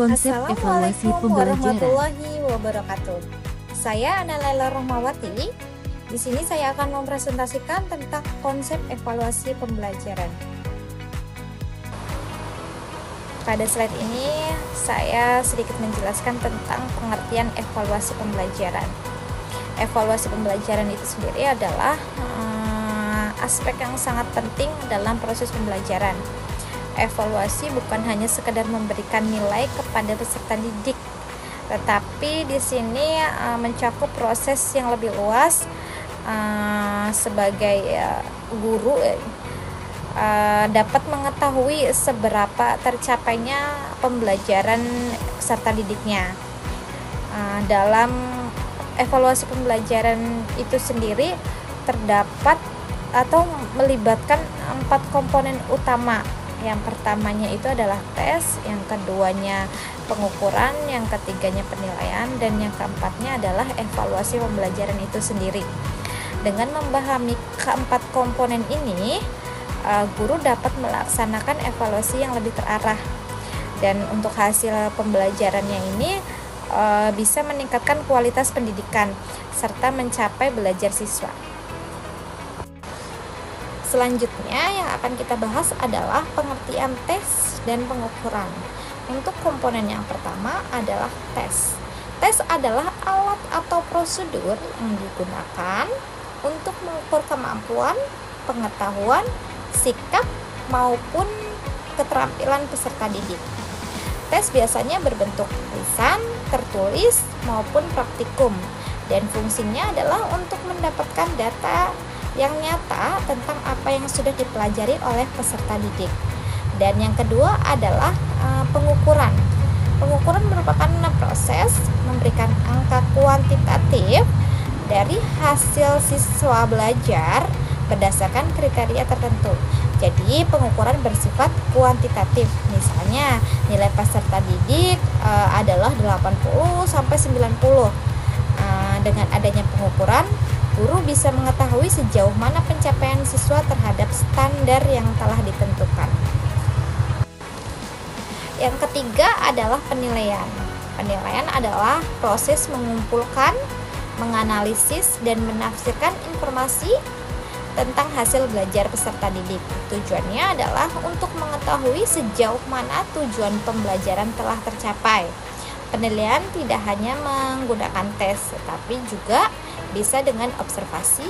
Konsep evaluasi Assalamualaikum pembelajaran. warahmatullahi wabarakatuh. Saya Ana Laila Rahmawati. Di sini saya akan mempresentasikan tentang konsep evaluasi pembelajaran. Pada slide ini saya sedikit menjelaskan tentang pengertian evaluasi pembelajaran. Evaluasi pembelajaran itu sendiri adalah aspek yang sangat penting dalam proses pembelajaran. Evaluasi bukan hanya sekedar memberikan nilai kepada peserta didik, tetapi di sini mencakup proses yang lebih luas. Sebagai guru dapat mengetahui seberapa tercapainya pembelajaran peserta didiknya. Dalam evaluasi pembelajaran itu sendiri terdapat atau melibatkan 4 komponen utama. Yang pertamanya itu adalah tes, yang keduanya pengukuran, yang ketiganya penilaian, dan yang keempatnya adalah evaluasi pembelajaran itu sendiri. Dengan memahami keempat komponen ini, guru dapat melaksanakan evaluasi yang lebih terarah. Dan untuk hasil pembelajarannya ini bisa meningkatkan kualitas pendidikan serta mencapai belajar siswa. Selanjutnya yang akan kita bahas adalah pengertian tes dan pengukuran. Untuk komponen yang pertama adalah tes. Tes adalah alat atau prosedur yang digunakan untuk mengukur kemampuan, pengetahuan, sikap, maupun keterampilan peserta didik. Tes biasanya berbentuk lisan, tertulis, maupun praktikum, dan fungsinya adalah untuk mendapatkan data yang nyata tentang apa yang sudah dipelajari oleh peserta didik. Dan yang kedua adalah pengukuran. Pengukuran merupakan proses memberikan angka kuantitatif dari hasil siswa belajar berdasarkan kriteria tertentu. Jadi pengukuran bersifat kuantitatif. Misalnya nilai peserta didik adalah 80 sampai 90. Dengan adanya pengukuran, guru bisa mengetahui sejauh mana pencapaian siswa terhadap standar yang telah ditentukan. Yang ketiga adalah penilaian. Penilaian adalah proses mengumpulkan, menganalisis, dan menafsirkan informasi tentang hasil belajar peserta didik. Tujuannya adalah untuk mengetahui sejauh mana tujuan pembelajaran telah tercapai. Penilaian tidak hanya menggunakan tes, tetapi juga bisa dengan observasi,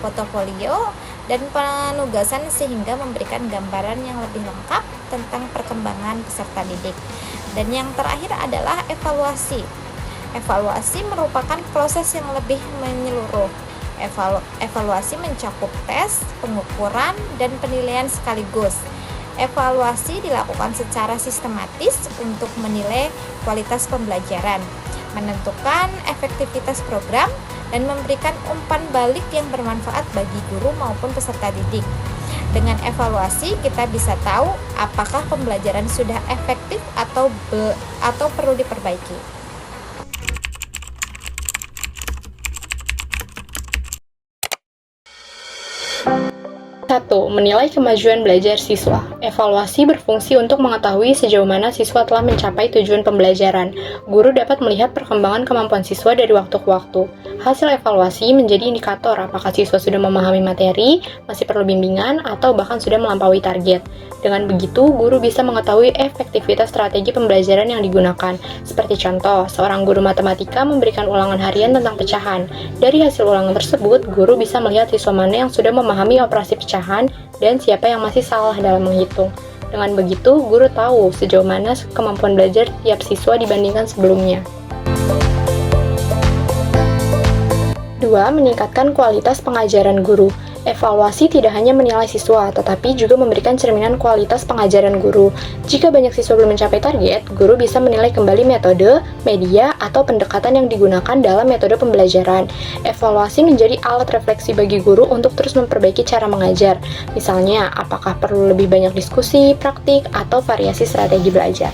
portofolio, dan penugasan sehingga memberikan gambaran yang lebih lengkap tentang perkembangan peserta didik. Dan yang terakhir adalah evaluasi. Evaluasi merupakan proses yang lebih menyeluruh. Evaluasi mencakup tes, pengukuran, dan penilaian sekaligus. Evaluasi dilakukan secara sistematis untuk menilai kualitas pembelajaran, menentukan efektivitas program, dan memberikan umpan balik yang bermanfaat bagi guru maupun peserta didik. Dengan evaluasi kita bisa tahu apakah pembelajaran sudah efektif atau perlu diperbaiki. 1. Menilai kemajuan belajar siswa. Evaluasi berfungsi untuk mengetahui sejauh mana siswa telah mencapai tujuan pembelajaran. Guru dapat melihat perkembangan kemampuan siswa dari waktu ke waktu. Hasil evaluasi menjadi indikator apakah siswa sudah memahami materi, masih perlu bimbingan, atau bahkan sudah melampaui target. Dengan begitu, guru bisa mengetahui efektivitas strategi pembelajaran yang digunakan. Seperti contoh, seorang guru matematika memberikan ulangan harian tentang pecahan. Dari hasil ulangan tersebut, guru bisa melihat siswa mana yang sudah memahami operasi pecahan dan siapa yang masih salah dalam menghitung. Dengan begitu, guru tahu sejauh mana kemampuan belajar tiap siswa dibandingkan sebelumnya. 2. Meningkatkan kualitas pengajaran guru. Evaluasi tidak hanya menilai siswa, tetapi juga memberikan cerminan kualitas pengajaran guru. Jika banyak siswa belum mencapai target, guru bisa menilai kembali metode, media, atau pendekatan yang digunakan dalam metode pembelajaran. Evaluasi menjadi alat refleksi bagi guru untuk terus memperbaiki cara mengajar. Misalnya, apakah perlu lebih banyak diskusi, praktik, atau variasi strategi belajar.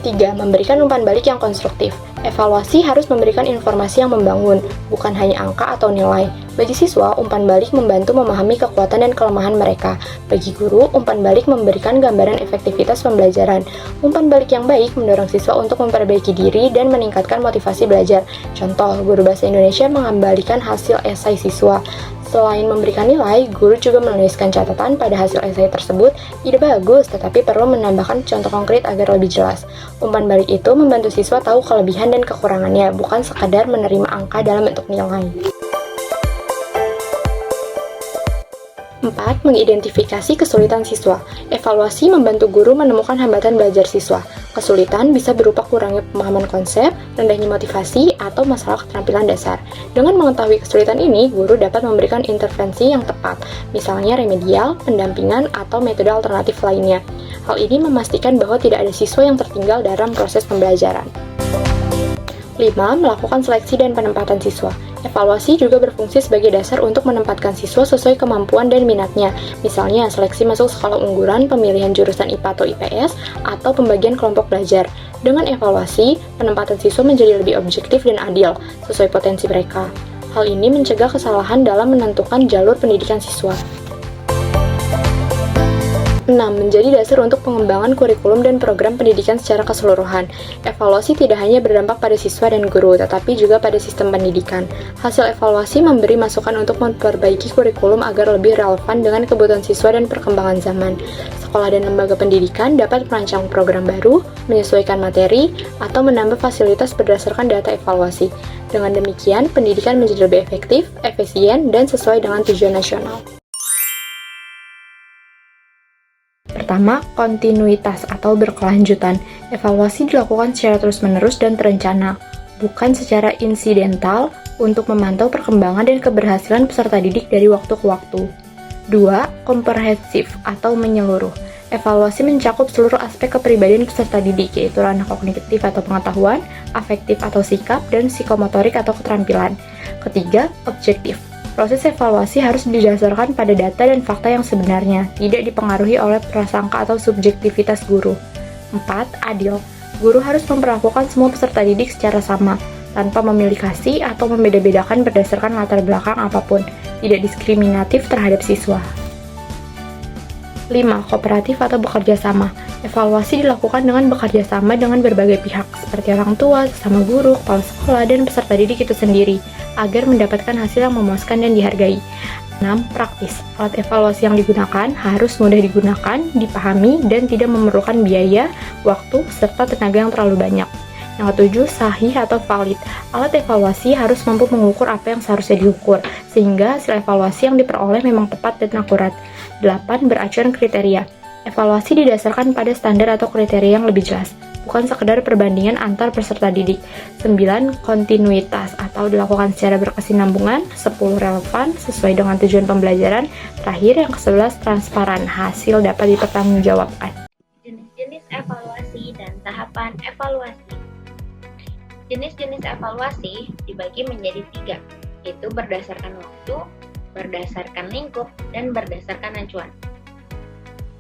3. Memberikan umpan balik yang konstruktif. Evaluasi harus memberikan informasi yang membangun, bukan hanya angka atau nilai. Bagi siswa, umpan balik membantu memahami kekuatan dan kelemahan mereka. Bagi guru, umpan balik memberikan gambaran efektivitas pembelajaran. Umpan balik yang baik mendorong siswa untuk memperbaiki diri dan meningkatkan motivasi belajar. Contoh, guru bahasa Indonesia mengembalikan hasil esai siswa. Selain memberikan nilai, guru juga menuliskan catatan pada hasil esai tersebut. Ide bagus, tetapi perlu menambahkan contoh konkret agar lebih jelas. Umpan balik itu membantu siswa tahu kelebihan dan kekurangannya, bukan sekadar menerima angka dalam bentuk nilai. 4. Mengidentifikasi kesulitan siswa. Evaluasi membantu guru menemukan hambatan belajar siswa. Kesulitan bisa berupa kurangnya pemahaman konsep, rendahnya motivasi, atau masalah keterampilan dasar. Dengan mengetahui kesulitan ini, guru dapat memberikan intervensi yang tepat, misalnya remedial, pendampingan, atau metode alternatif lainnya. Hal ini memastikan bahwa tidak ada siswa yang tertinggal dalam proses pembelajaran. 5. Melakukan seleksi dan penempatan siswa. Evaluasi juga berfungsi sebagai dasar untuk menempatkan siswa sesuai kemampuan dan minatnya, misalnya seleksi masuk sekolah unggulan, pemilihan jurusan IPA atau IPS, atau pembagian kelompok belajar. Dengan evaluasi, penempatan siswa menjadi lebih objektif dan adil, sesuai potensi mereka. Hal ini mencegah kesalahan dalam menentukan jalur pendidikan siswa. 6. Menjadi dasar untuk pengembangan kurikulum dan program pendidikan secara keseluruhan. Evaluasi tidak hanya berdampak pada siswa dan guru, tetapi juga pada sistem pendidikan. Hasil evaluasi memberi masukan untuk memperbaiki kurikulum agar lebih relevan dengan kebutuhan siswa dan perkembangan zaman. Sekolah dan lembaga pendidikan dapat merancang program baru, menyesuaikan materi, atau menambah fasilitas berdasarkan data evaluasi. Dengan demikian, pendidikan menjadi lebih efektif, efisien, dan sesuai dengan tujuan nasional. Pertama, kontinuitas atau berkelanjutan. Evaluasi dilakukan secara terus-menerus dan terencana, bukan secara insidental untuk memantau perkembangan dan keberhasilan peserta didik dari waktu ke waktu. 2. Komprehensif atau menyeluruh. Evaluasi mencakup seluruh aspek kepribadian peserta didik, yaitu ranah kognitif atau pengetahuan, afektif atau sikap, dan psikomotorik atau keterampilan. Ketiga, objektif. Proses evaluasi harus didasarkan pada data dan fakta yang sebenarnya, tidak dipengaruhi oleh prasangka atau subjektivitas guru. 4. Adil. Guru harus memperlakukan semua peserta didik secara sama, tanpa memilih kasih atau membeda-bedakan berdasarkan latar belakang apapun, tidak diskriminatif terhadap siswa. 5. Kooperatif atau bekerja sama. Evaluasi dilakukan dengan bekerja sama dengan berbagai pihak, seperti orang tua, sesama guru, kepala sekolah, dan peserta didik itu sendiri, agar mendapatkan hasil yang memuaskan dan dihargai. 6. Praktis. Alat evaluasi yang digunakan harus mudah digunakan, dipahami, dan tidak memerlukan biaya, waktu, serta tenaga yang terlalu banyak. Yang ketujuh, sahih atau valid. Alat evaluasi harus mampu mengukur apa yang seharusnya diukur, sehingga hasil evaluasi yang diperoleh memang tepat dan akurat. 8. Beracuan kriteria. Evaluasi didasarkan pada standar atau kriteria yang lebih jelas, bukan sekedar perbandingan antar peserta didik. 9. Kontinuitas atau dilakukan secara berkesinambungan. 10. Relevan sesuai dengan tujuan pembelajaran. Terakhir, yang ke-11, transparan. Hasil dapat dipertanggungjawabkan. Jenis-jenis evaluasi dan tahapan evaluasi. Jenis-jenis evaluasi dibagi menjadi 3, yaitu berdasarkan waktu, berdasarkan lingkup, dan berdasarkan acuan.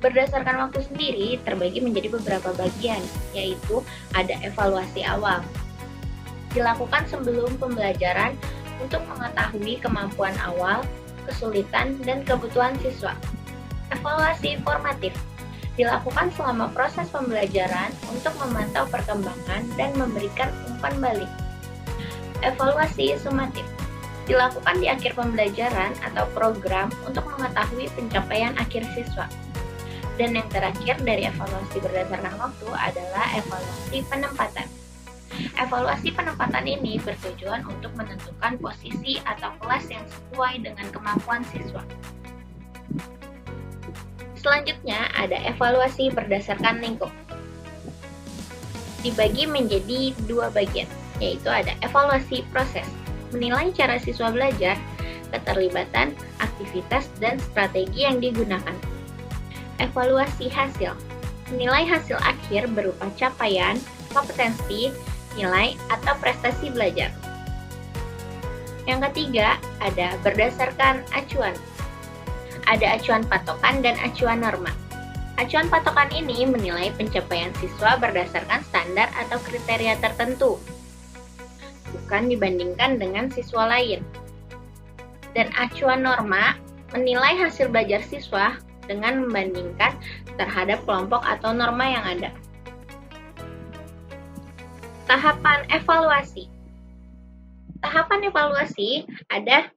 Berdasarkan waktu sendiri terbagi menjadi beberapa bagian, yaitu ada evaluasi awal. Dilakukan sebelum pembelajaran untuk mengetahui kemampuan awal, kesulitan, dan kebutuhan siswa. Evaluasi formatif dilakukan selama proses pembelajaran untuk memantau perkembangan dan memberikan umpan balik. Evaluasi sumatif dilakukan di akhir pembelajaran atau program untuk mengetahui pencapaian akhir siswa. Dan yang terakhir dari evaluasi berdasarkan waktu adalah evaluasi penempatan. Evaluasi penempatan ini bertujuan untuk menentukan posisi atau kelas yang sesuai dengan kemampuan siswa. Selanjutnya ada evaluasi berdasarkan lingkup. Dibagi menjadi 2 bagian, yaitu ada evaluasi proses, menilai cara siswa belajar, keterlibatan, aktivitas, dan strategi yang digunakan. Evaluasi hasil, menilai hasil akhir berupa capaian, kompetensi, nilai, atau prestasi belajar. Yang ketiga, ada berdasarkan acuan. Ada acuan patokan dan acuan norma. Acuan patokan ini menilai pencapaian siswa berdasarkan standar atau kriteria tertentu. dilakukan dibandingkan dengan siswa lain. Dan acuan norma menilai hasil belajar siswa dengan membandingkan terhadap kelompok atau norma yang ada. Tahapan evaluasi. Tahapan evaluasi ada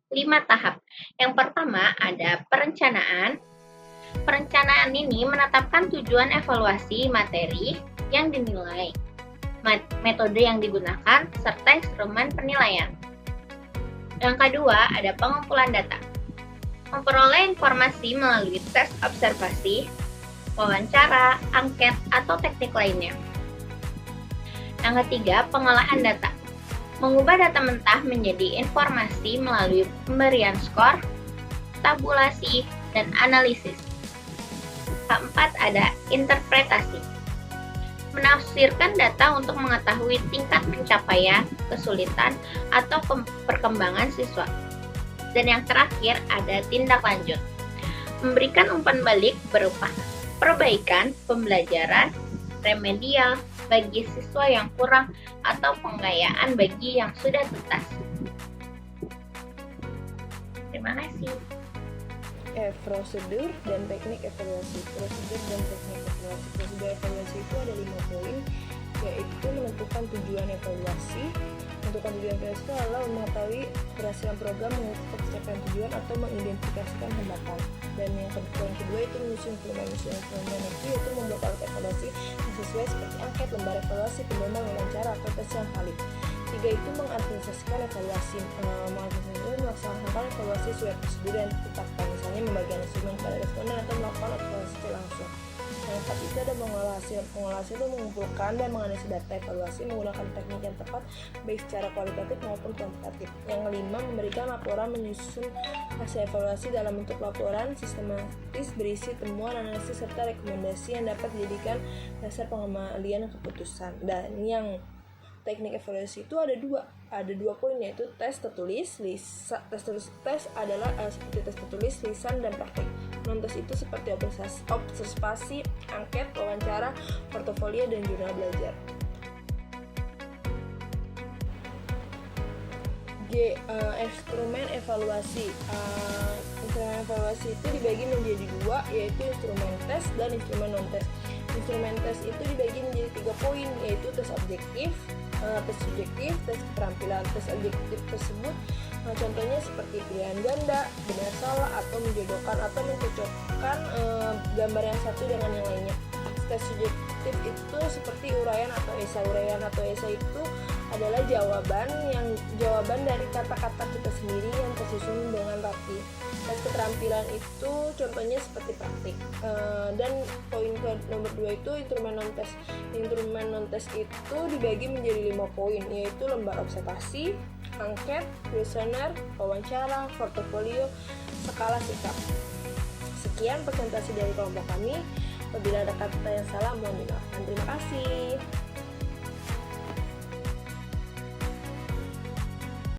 5 tahap. Yang pertama ada perencanaan. Perencanaan ini menetapkan tujuan evaluasi materi yang dinilai, metode yang digunakan, serta instrumen penilaian. Yang kedua ada pengumpulan data. Memperoleh informasi melalui tes observasi, wawancara, angket, atau teknik lainnya. Yang ketiga, pengolahan data. Mengubah data mentah menjadi informasi melalui pemberian skor, tabulasi, dan analisis. Keempat, ada interpretasi. Menafsirkan data untuk mengetahui tingkat pencapaian, kesulitan, atau perkembangan siswa. Dan yang terakhir ada tindak lanjut. Memberikan umpan balik berupa perbaikan pembelajaran, remedial bagi siswa yang kurang, atau penggayaan bagi yang sudah tuntas. Terima kasih. Prosedur dan teknik evaluasi. Prosedur dan teknik evaluasi. Prosedur evaluasi itu ada 5 poin, yaitu menentukan tujuan evaluasi. Menentukan tujuan evaluasi itu adalah mengetahui keberhasilan program, mengukur pencapaian tujuan, atau mengidentifikasikan hambatan. Dan yang kedua itu menyusun instrumen itu yaitu membuat alat evaluasi sesuai seperti angket, lembar evaluasi, pedoman, wawancara, atau tes yang valid. 3 itu mengadministrasikan evaluasi, melaksanakan evaluasi sesuai prosedur yang ditetapkan, misalnya membagikan instrumen pada responden atau melakukan evaluasi langsung. Yang 4 itu ada mengolah hasil. Mengolah hasil itu mengumpulkan dan menganalisis data evaluasi menggunakan teknik yang tepat baik secara kualitatif maupun kuantitatif. Yang 5, memberikan laporan, menyusun hasil evaluasi dalam bentuk laporan sistematis berisi temuan, analisis, serta rekomendasi yang dapat dijadikan dasar pengambilan keputusan. Dan yang teknik evaluasi itu ada dua poin, yaitu tes tertulis. Tes adalah seperti tes tertulis, lisan, dan praktik. Non-tes itu seperti observasi, angket, wawancara, portofolio, dan jurnal belajar. Instrumen evaluasi. Instrumen evaluasi itu dibagi menjadi 2, yaitu instrumen tes dan instrumen non-tes. Instrumen tes itu dibagi menjadi 3 poin, yaitu tes objektif, tes subjektif, tes keterampilan. Tes objektif tersebut contohnya seperti pilihan ganda, benar salah, atau menjodohkan atau mencocokkan gambar yang satu dengan yang lainnya. Tes subjektif itu seperti uraian atau esai. Uraian atau esai itu adalah jawaban dari kata-kata kita sendiri yang tersusun dengan rapi. Tes keterampilan itu contohnya seperti praktik. Dan poin nomor 2 itu instrumen non-tes. Instrumen non-tes itu dibagi menjadi 5 poin, yaitu lembar observasi, angket, kuesioner, wawancara, portofolio, skala sikap. Sekian presentasi dari kelompok kami. Apabila ada kata yang salah mohon dimaafkan. Terima kasih.